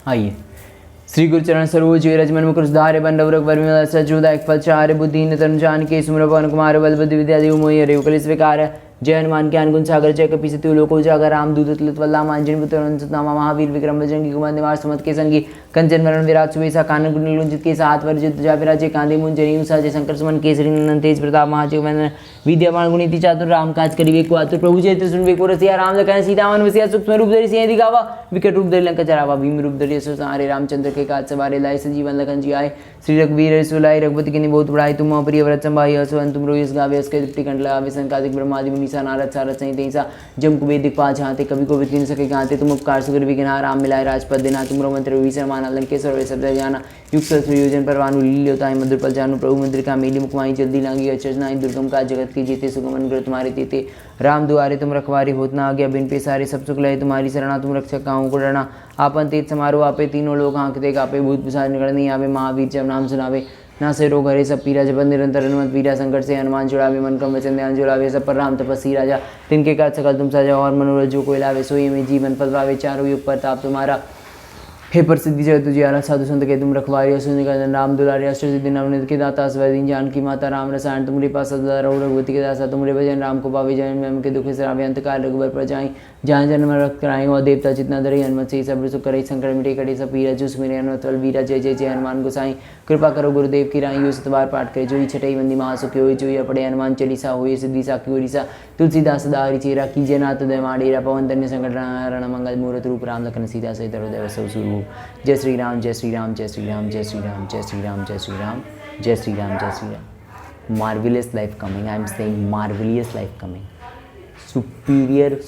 आइए, श्री गुरुचरण सरोज रजमन मुकुर सुधारे बंडव रघुवर सचुदायक फलचार्य बुद्धिहीन तनु जानकी सुमर पवन कुमार बल बुद्धि विद्या देव मोहि हरे कलि स्वीकार जय हनुमान ज्ञान गुण सागर जय कपि सत्यु लोको जागर राम दूत तुलित वल्लभ अंजन पुत्र नामा महावीर विक्रम बजरंगी कुमार निवार सुमत के संगी कंचन वरण विराट सुबेसा कानन कुंडल कुंजित के साथ वर्जित जा विराजे कांधे मुंज जनेऊ साजे शंकर सुमन केसरी नंदन तेज प्रताप महादेव वंदन विद्यावान गुणिति चातुर राम काज करिवे को आतुर प्रभु जयत सुन वे को रसिया राम लखन सीता मन बसिया सूक्ष्म रूप धरि सिंह दिखावा विकट रूप धरि लंका चरावा भीम रूप धरि असुर संहारे रामचंद्र के काज सवारे लाए संजीवन लखन जी आए श्री रघुवीर सुलाय रघुपति के बहुत बड़ाई तुम प्रिय व्रत संभाई हसवन तुम रोयस गावे अस्के दिप्ति कंठ लगावे संकादिक ब्रह्मादि मुनीसा नारद सारद सहित ऐसा जम कुबेर दिक्पाल झांते कवि को विद सके गाते तुम उपकार सुगर विघ्न राम मिलाए राजपद देना तुम मंत्र विभीषण माना लंकेश्वर शब्द जाना युग सहस्रयोजन परवानु लील्य होता है मधुर पल जानू प्रभु मंदिर का मेली मुखमाई जल्दी लांगी अचरनाई दुर्गम का जगत की जीते सुगमन ग्रह तुम्हारे तेते राम दुआरे तुम रखवारी होत ना आज्ञा बिन पे सारे सब सुख लय तुम्हारी शरणा तुम रक्षक काहू को डरना आपन तेज समारोह आपे तीनों लोग आंखते कापे भूत पिशाच निकल नहीं आवे महावीर जब नाम सुनावे ना से रोग हरे सब पीरा जब निरंतर हनुमत पीरा संकट से हनुमान छुड़ावे मन कम वचन ध्यान जुड़ावे सब पर राम तपस्वी राजा तिनके काज सकल तुम साजा और मनोरथ जो कोई लावे सोई में जीवन फल पावे चारों युग प्रताप तुम्हारा हे प्रसिद्धि जय तुझियारा साधु संत के तुम रखवारी असुर निकंदन राम दुलारी अष्ट सिद्धि नवनीत के दाता स्वदीन जानकी माता राम रसायन तुम्हारे पास सदा रहो रघुपति के दासा तुम्हारे भजन राम को पावे जन में के दुख सरावे अंत काल रघुबर पर जाई जहाँ जन्म रक्त कराई और देवता जितना धरे हनुमत से सब सुख करे संकट मिटे कटे सब पीरा जुस मेरे हनुमत वीरा जय जय जय हनुमान गोसाई कृपा करो गुरुदेव की राई सतबार पाठ करे जो छठई बंदी महासुखी हो जो पड़े हनुमान चालीसा हो सिद्धि साखी ओडिसा तुलसीदास दारी चेरा कीजे नाथ दय माडेरा पवन धन्य संकट रण मंगल मूर्त रूप राम लखन सीता सहित हृदय सब सुरभूप जय श्री राम जय श्री राम जय श्री राम जय श्री राम जय श्री राम जय श्री राम जय श्री राम जय Shri Ram marvelous life coming. I am saying marvelous life coming. Superior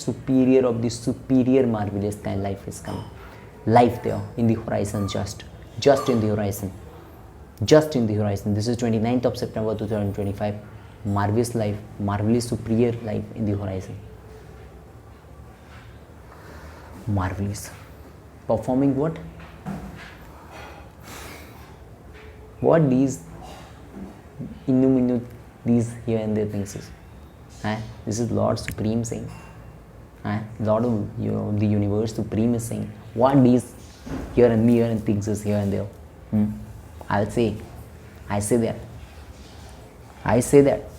of the superior marvelous kind life is coming. Life there in the horizon, just in the horizon, just in the horizon. This is 29th of September 2025. Marvelous life, marvelous superior life in the horizon. Marvelous. Performing what? What these these here and there things is. This is Lord Supreme saying. Lord of the universe Supreme is saying. What these here and there and things is here and there. I say that.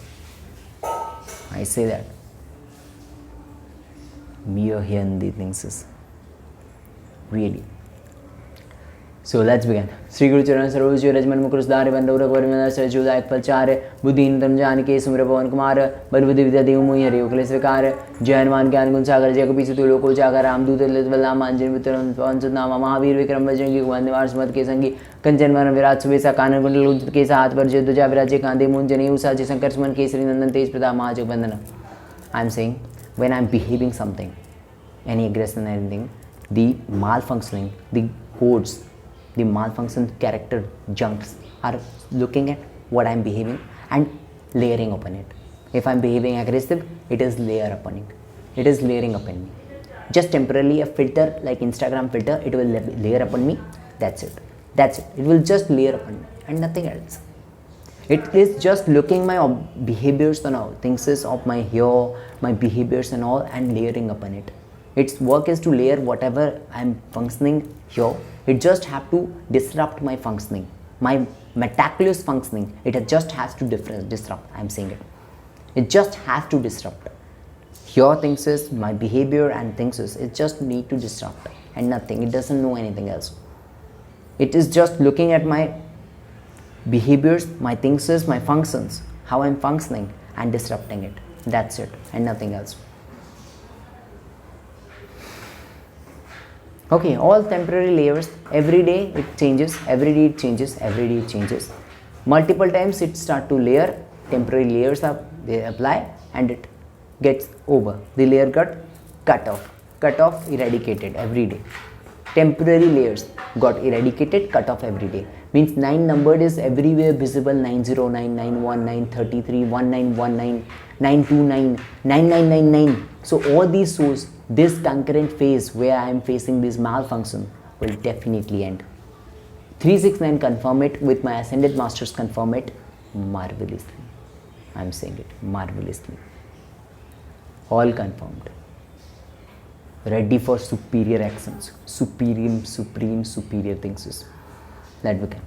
Mere here and there things is. Really. So let's begin. Sri Guru Charan Saroj Rajman Mukur Sudhare Bandau Raghuvar Vinay Sarjudayak Falchare Buddhin Tam Janaki Sumra Pavan Kumar Balbuddhi Vidya Dev Mohi Hare Ukale Svikar Jai Hanuman Gyan Gun Sagar Jai Kapi Satu Loko Jagar Ram Dut Lit Ballam Anjan Vitran Pavan Sudnama Mahavir Vikram Bajrangi Kuman Nivar Sumat Ke Sangi Kanchan Varan Virat Subesa Kanan Kundal Kunjit Ke Saath Varjit Duja Viraje Kande Mun Janeeu Saje Shankar Suman Kesari Nandan Tej Pratap Mahajog Vandana. I am saying when I am behaving something, any aggression, anything, the malfunctioning, the codes, the malfunction character junks are looking at what I am behaving and layering upon it. If I am behaving aggressive, it is layer upon it. It is layering upon me. Just temporarily a filter like Instagram filter, it will layer upon me. That's it. It will just layer upon me and nothing else. It is just looking my behaviors and all, things is of my hair, my behaviors and all and layering upon it. Its work is to layer whatever I am functioning here. It just have to disrupt my functioning, my meticulous functioning. It just has to disrupt. I am saying it. It just has to disrupt. Here things is my behavior and things is it just need to disrupt and nothing. It doesn't know anything else. It is just looking at my behaviors, my things is my functions, how I am functioning and disrupting it. That's it and nothing else. Okay, all temporary layers, every day it changes, multiple times it start to layer, temporary layers they apply and it gets over, the layer got cut off, eradicated every day. Temporary layers got eradicated, cut off every day. Means 9 numbered is everywhere visible, 909, 919, 33, 1919, 929, 9999. So all these shows this concurrent phase where I am facing this malfunction will definitely end. 369 confirm it, with my ascended masters confirm it marvelously. I am saying it marvelously. All confirmed. ready for superior actions, superior things. That we can.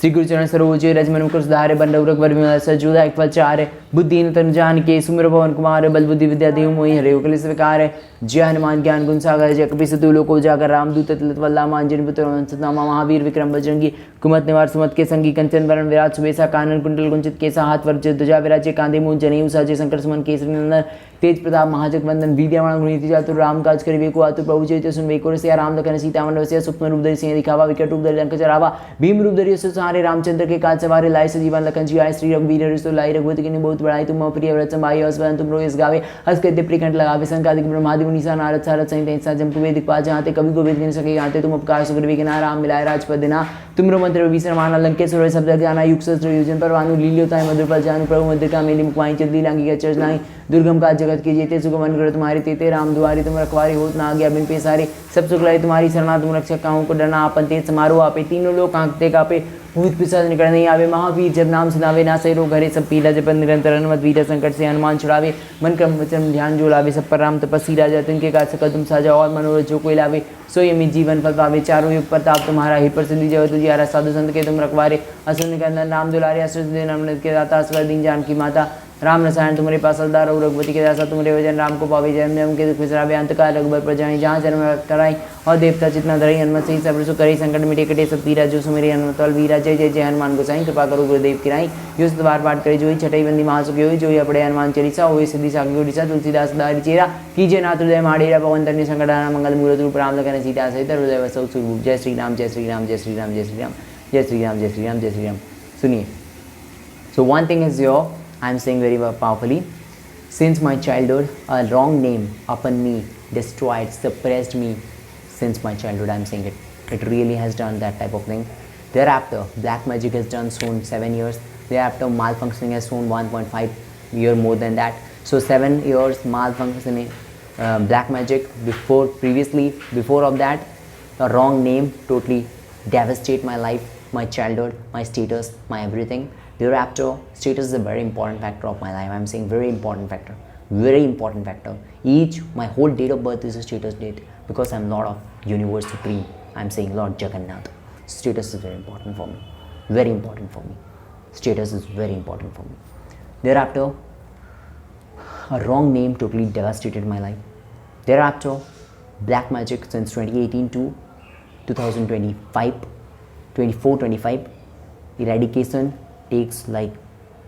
Shri गुरुचरण सरोज रजमन मुकुर सुधारे बंडवरक वर विमल सजोदा एक फल चार बुद्धिन तन जान के सुमिर पवन कुमार बल बुद्धि विद्या देव मोहि हरे कल स्वीकार जय हनुमान ज्ञान गुण सागर जय कपि सतु लोको जागर रामदूत तलत वल्लाम अंजन पुत्र सतनामा महावीर विक्रम बजरंगी कुमत निवार सुमत के संगी कंचन वरण विराज सुबेसा कानन कुंडल कुंचित केसा हाथ वज्र ध्वजा विराजे कांधे मूंज जनेऊ साजे शंकर सुमन केसरी नंदन तेज प्रताप महाजग वंदन विद्यावान गुणिति चातुर राम काज करिबे को आतुर प्रभु चरित्र सुनबे को रसिया राम लखन सीता मन वसिया सूक्ष्म रूप धरि सिंह दिखावा विकट रूप धरि लंक जरावा भीम रूप धरि सहारे रामचंद्र के काज सवारे लाए सजीवन लखन जी आए श्री रघुवीर हृषो लाई रघुपति की बहुत बड़ाई तुम प्रिय व्रत संभाई असवन तुम रोइस गावे हस के प्रिकंठ लगावे संकादिक ब्रह्मादि मुनीसा नारद सारद सहित ऐसा जम कुबेर दिखपा जहाते कवि को वेद गिन सके गाते तुम उपकार सुग्रीव के ना राम मिलाए राजपद देना तुमरो मंत्र विसर माना लंकेश्वर शब्द जाना युग सहस्त्र योजन पर वानु लील्योताय मधुर पर जानु प्रभु मध्य मेली मुखवाई चलदी लांगी का चरनाई दुर्गम का जगत के जेते सुगम अनुग्रह तुम्हारी तेते राम दुआरी तुम रखवारी होत ना आज्ञा बिन पेसारे सब सुख लाए तुम्हारी शरणा तुम रक्षक काहू को डरना आपन तेज समारोह आपे तीनों लोग कांपते कापे भूत पिशाच निकट नहीं आवे महावीर जब नाम सुनावे ना सही रोग हरे सब पीला जपन निरंतर हनुमत वीर संकट से हनुमान छुड़ावे मन क्रम वचन ध्यान जो लावे सब पर राम तपस्वी राजा तिनके का सकल तुम साजा और मनोरथ जो कोई लावे सोई अमित जीवन फल पावे चारों युग प्रताप तुम्हारा ही प्रसिद्धि जय तुझियारा साधु संत के तुम रखवारे असुर निकंदन राम दुलारे असुर नमन के दाता स्वर दीन जानकी माता राम रसायन तुम्हारे पास अलदार रघुपति के दासा तुम्हारे वजन राम को पावे जय जन्म के दुख विसरावे अंतकाल रघुबर पर जाए जहाँ जन्म कराई और देवता चितना धरई हनुमत से सब सुख करे संकट मिटे कटे सब पीरा जो सुमेरे हनुमत वीरा जय जय जय हनुमान गोसाई कृपा करो गुरुदेव किराई यो बार पाठ करे जो छठई बंदी महासुख हो जो अपड़े हनुमान चलीसा हो सिद्धि साखी उड़ीसा तुलसीदास दारी चेरा कीजिए नाथ हृदय माड़ेरा पवन तन्य संकटाना मंगल मूर्त रूप राम लखन सीता सहित हृदय वसौ सुरूप जय श्री राम जय श्री राम जय श्री राम जय श्री राम जय श्री राम जय श्री राम जय श्री राम। सुनिए, so one thing is your I am saying very powerfully, since my childhood, a wrong name upon me destroyed, suppressed me since my childhood. I am saying it. It really has done that type of thing. Thereafter, black magic has done soon 7 years. Thereafter, malfunctioning has soon 1.5 year more than that. So 7 years malfunctioning, black magic. Before of that, a wrong name totally devastate my life, my childhood, my status, my everything. Thereafter, status is a very important factor of my life. I am saying very important factor. My whole date of birth is a status date because I am Lord of Universe Supreme. I am saying Lord Jagannath. Status is very important for me. Status is very important for me. Thereafter, a wrong name totally devastated my life. Thereafter, black magic since 2018 to 2025, eradication takes like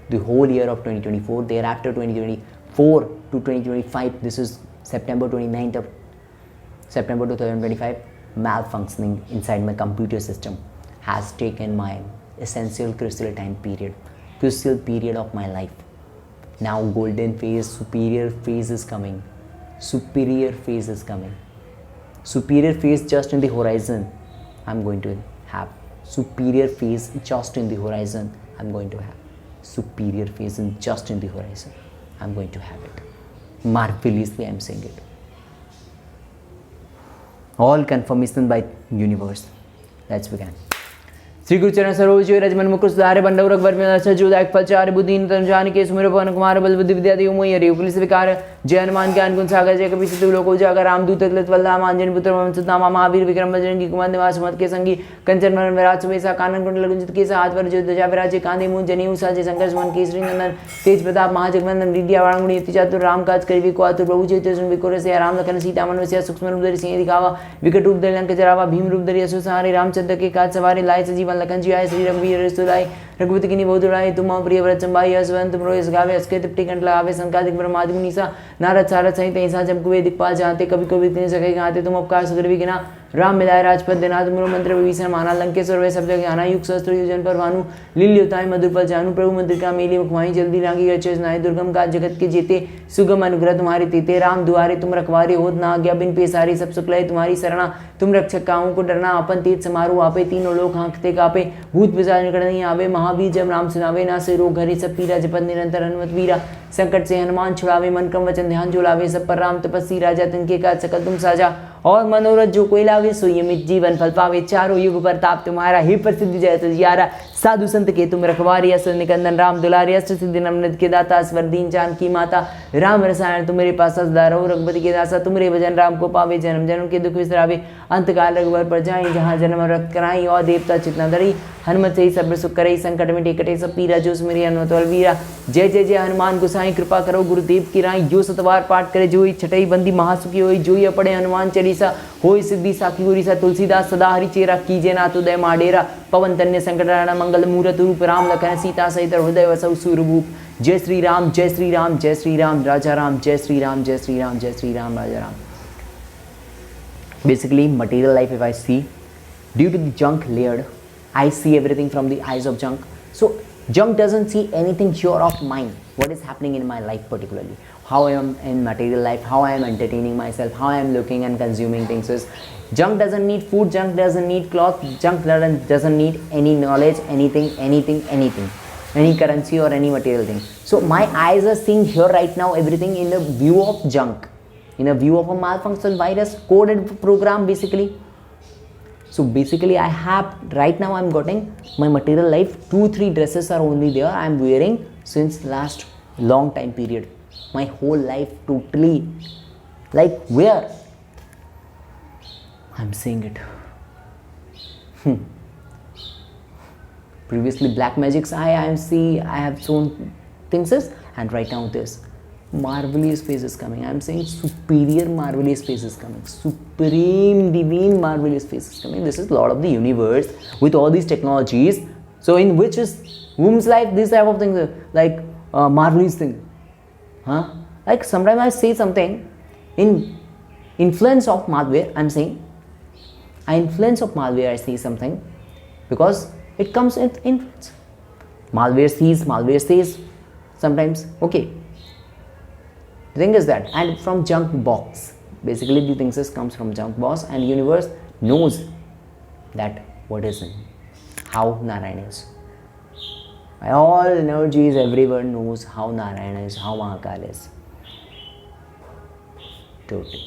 the whole year of 2024. Thereafter 2024 to 2025, this is September 29th of September 2025, malfunctioning inside my computer system has taken my essential crucial period of my life. Now golden phase, superior phase is coming. Superior phase just in the horizon. I'm going to have superior phase just in the horizon. I'm going to have superior phase just in the horizon. I'm going to have it. Marvelously, I'm saying it. All confirmation by universe. Let's begin. Shri गुरुचरण सरोज रजमन मुकुर सुधारे बंडव रघुवर में सजोदायक फल चार बुद्धिन तन जान के सुमिर पवन कुमार बल बुद्धि विद्या देव मोहि हरे कल स्वीकार जय हनुमान ज्ञान गुण सागर जय कपि सतु लोको जागर रामदूत तलत वल्लाम अंजन पुत्र सतनामा महावीर विक्रम बजरंगी कुमत निवार सुमत के संगी कंचन वरण विराज सुबेसा कानन कुंडल कुंचित केसा हाथ वज्र ध्वजा विराजे कांधे मूंज जनेऊ साजे शंकर सुमन केसरी नंदन तेज प्रताप महाजग वंदन विद्यावान गुणिति चातुर राम काज करिबे को आतुर प्रभु चरित्र सुनबे को रसिया राम लखन सीता मन वसिया सूक्ष्म रूप धरि सिंह दिखावा विकट रूप धरि लंक जरावा भीम रूप धरि असुर सहारे रामचंद्र के काज सवारे लाए सजीवन लखन जी आए श्री रघुवीर हृषो लाई रघुपति की बहुत उड़ाई तुम प्रिय व्रत संभाई असवन तुम रोइस गावे अस्कृत प्रिकंठ लगावे संकादिक ब्रह्मादि मुनीसा नारद सारद सहित ऐसा जम कुबेर दिखपा जहाते कभी को बीत नहीं सके गाते तुम उपकार सुग्रीव के ना राम मिलाए राजपद देना तुमरो मंत्र विभीषण माना लंकेश्वर वे शब्द ज्ञाना युग सहस्त्र योजन पर भानु लील्योताय मधुर पर जानु प्रभु मुद्रिका मेली मुखवाई जल्दी लांगी गचनाए दुर्गम का जगत के जेते सुगम अनुग्रह तुम्हारे तेते राम दुआरे तुम रखवारे होत ना आज्ञा बिन पेसारी सब सुख लय तुम्हारी शरणा तुम रक्षक काहू को डरना अपन तेज समारोह आपे तीनों लोग हाँकते कापे भूत पिशाच निकट नहीं आवे महावीर जब नाम सुनावे ना से रोग हरे सब पीरा जपत निरंतर हनुमत वीरा संकट से हनुमान छुड़ावे, मन क्रम वचन ध्यान जो लावे, सब पर राम तपस्वी राजा, तिनके काज सकल तुम साजा, और मनोरथ जो कोई लावे, सोई अमित जीवन फल पावे, चारों युग परताप तुम्हारा, ही प्रसिद्ध जय तुझियारा, साधु संत के तुम रखवारी, असुर निकंदन राम दुलारी, अष्ट सिद्धि नवनीत के दाता, स्वर दीन जानकी माता, राम रसायन तुम्हारे पास सदा रहो, रघुपति के दासा तुम्हारे भजन राम को पावे, जन्म जन्म के दुख विसरावे, अंतकाल रघुवर पर जाई, जहाँ जन्म रक्त कराई, और देवता चितना धरी, हनुमत से ही सब सुख करई, संकट में टेकटे सब पीरा, जो सुमिरि हनुमत बल वीरा, जय जय जय हनुमान गोसाई, कृपा करो गुरुदेव की राई, जो सतवार पाठ करे जोई छठई बंदी महासुखी होई, जोई पढ़े हनुमान चालीसा, होई सिद्धि साखी गुरीसा, तुलसीदास सदा हरि चेरा, कीजे नाथ उदय माडेरा, पवन तन्य संकट हरण मंगल मूरत रूप, राम लखन सीता सहित हृदय वसौ सूरभूप, जय श्री राम जय श्री राम जय श्री राम राजा राम, जय श्री राम जय श्री राम जय श्री राम राजा Ram. Basically, material life, if I see, due to the junk layered, I see everything from the eyes of junk. So junk doesn't see anything sure of mine, what is happening in my life particularly, how I am in material life, how I am entertaining myself, how I am looking and consuming things. So junk doesn't need food, junk doesn't need cloth, junk doesn't need any knowledge, anything, any currency or any material thing. So my eyes are seeing here right now everything in the view of junk, in a view of a malfunctional virus coded program basically. So basically I have right now, I'm getting my material life, 2-3 dresses are only there I'm wearing since last long time period, my whole life totally, like where I'm seeing it. Previously black magics I have shown things as, and right now this marvelous phase is coming. I'm saying superior marvelous phase is coming, supreme divine marvelous phase is coming. This is Lord of the universe with all these technologies. So in which is whom's life this type of things like marvelous thing, huh? Like sometimes I say something in influence of malware. I'm saying influence of malware. I say something because it comes with influence. Malware sees, malware says sometimes. Okay. The thing is that, and from junk box, basically the things comes from junk box, and universe knows that what is in, how Narayana is. All energies, everyone knows how Narayana is, how Mahakal is. Totally.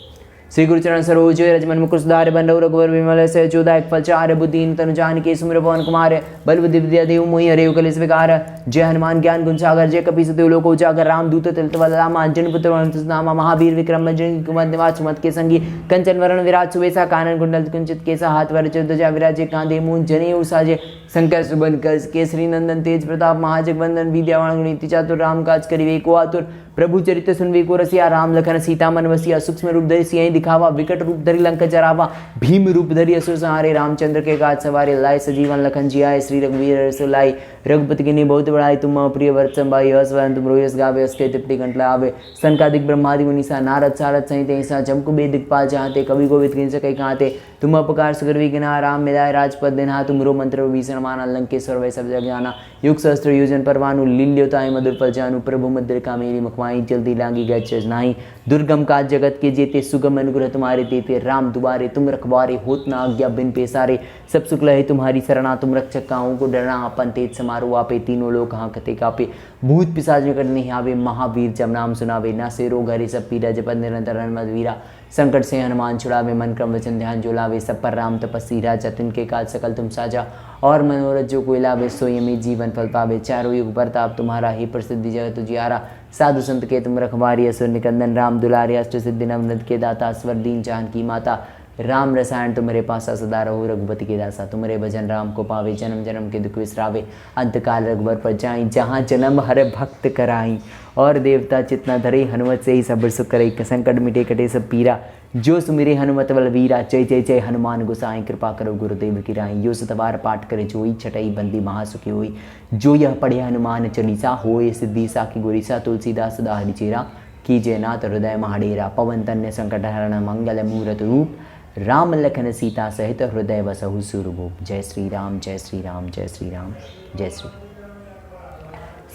Shri गुरुचरण सरोज रजमन मुकुर सुधार बंडव रघुवर विमल से जोदायक फलचार बुद्धिन तनु जानकी सुमिर पवन कुमार बल बुद्धि विद्या देव मोहि हरेव कलेश विकार जय हनुमान ज्ञान गुण सागर जय कपि सतेव लोक उजागर राम दूत तिलत बलरामा अंजन पुत्र नामा महावीर विक्रम जन कुमत निवास सुमत के संगी कंचन वरण विराज सुवेसा कानन कुंडल कुंचित केसा हाथ वर ध्वजा विराजे कांधे मूंज जनेऊ साजे शंकर सुबन कस केसरी नंदन तेज प्रताप महाजगवंदन विद्यावान गुणिति चातुर राम काज करिवे को आतुर प्रभु चरित्र सुनवे को रसिया राम लखन सीता मन वसिया सूक्ष्म रूप धरि सियहि दिखावा विकट रूप धरि लंक जरावा भीम रूप धरि असुर संहारे रामचंद्र के काज सवारे लाए सजीवन लखन जियाए श्री रघुवीर रसु लाई रघुपति की बहुत बड़ाई तुम प्रिय वर्त संभाई हर्षवर्धन तुम रोयस गावे अस्के तिप्टी कंटला आवे सनकादिक ब्रह्मादि मुनीसा नारद सारद सहित ऐसा जमकु बेद दिक्पाल चाहते कवि को विद सके कहाते तुम अपकार सुग्रीव गिना राम मिलाए राजपद देना तुम रो मंत्र भीषण माना लंकेश्वर वै सब जग जाना युग सहस्त्र योजन परवानु लील्योताय मधुर फल जानु प्रभु मुद्रिका मेरी मुखमाई जल्दी लांगी गच नाही दुर्गम काज जगत के जेते सुगम अनुग्रह तुम्हारे देते राम दुबारे तुम रखवारे होत ना आज्ञा बिन पेसारे सब सुख लहे तुम्हारी शरणा तुम रक्षक काहू को डरना अपन तेज समारो आपे तीनों लोग हाँकते कापे भूत पिशाच निकट नहीं आवे महावीर जब नाम सुनावे ना से रोग हरे सब पीड़ा जपत निरंतर हनुमत वीरा संकट से हनुमान छुड़ावे मन क्रम वचन ध्यान जो लावे सब पर राम तपस्वी राजा तिनके काज सकल तुम साजा और मनोरथ जो कोई लावे सोई अमित जीवन फल पावे चारों युग परताप तुम्हारा ही प्रसिद्धि जगत उजियारा साधु संत के तुम रखवारी असुर निकंदन राम दुलारे अष्ट सिद्धि नवनीत के दाता स्वर दीन जानकी माता राम रसायन तुम्हारे पासा सदा रहो रघुपति के दासा तुम्हारे भजन राम को पावे जन्म जन्म के दुख विसरावे अंतकाल रघुवर पर जाई जहाँ जन्म हर भक्त कराई और देवता चितना धरे हनुमत से ही सब सुख करे संकट मिटे कटे सब पीरा जो सुमिरे हनुमत बल वीरा जय जय जय हनुमान गोसाई कृपा करो गुरुदेव की राई यो सतवार पाठ करे जोई छटई बंदी महासुखी होई जो यह पढ़े हनुमान चालीसा होए सिद्धि साखी गोरीसा तुलसीदास सदा हरि चेरा कीजय नाथ हृदय महाडेरा पवन तन्य संकट हरण मंगल मूरत रूप राम लखन सीता सहित हृदय बसहु सुरभूप जय श्री राम जय श्री राम जय श्री राम जय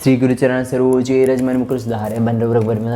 श्री गुरुचरण सरोज रजमन मुकुर सुधारे बंडव रघुवर में